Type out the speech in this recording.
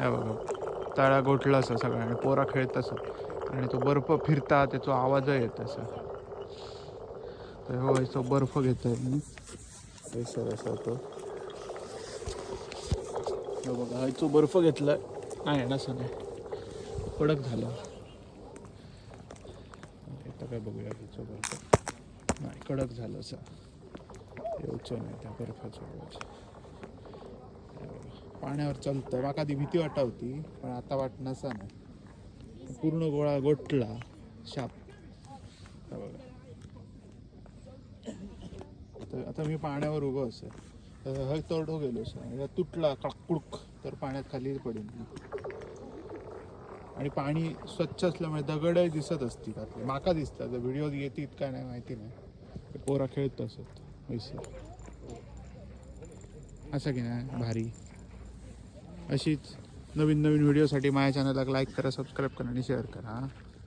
हे बघा तळा गोठला असं सगळं आणि पोरा खेळत असं आणि तो बर्फ फिरता त्याचा आवाज येत असं. तर हो तो बर्फ घेतोय मी सर असा तो बघा हा तो बर्फ घेतलाय नाही नसं नाही कडक झाला. आता काय बघूया घ्यायचो बर्फ नाही कडक झालं असं येऊचं नाही त्या बर्फाच्या आवाज. पाण्यावर चालतं माका ती भीती वाटा होती पण आता वाट नसा नाही पूर्ण गोळा गोठला शाप. बघा आता मी पाण्यावर उभं असं हय तोडो गेलो असं तुटला काकुडक तर पाण्यात खाली पडेल. आणि पाणी स्वच्छ असल्यामुळे दगडही दिसत असतील आपले माका दिसतात व्हिडिओ येतील काय नाही माहिती नाही पोरा खेळत असत वैसे असं की नाही भारी. अशीच नवीन नवीन व्हिडिओसाठी माझ्या चॅनलला लाईक करा सबस्क्राईब करा आणि शेअर करा.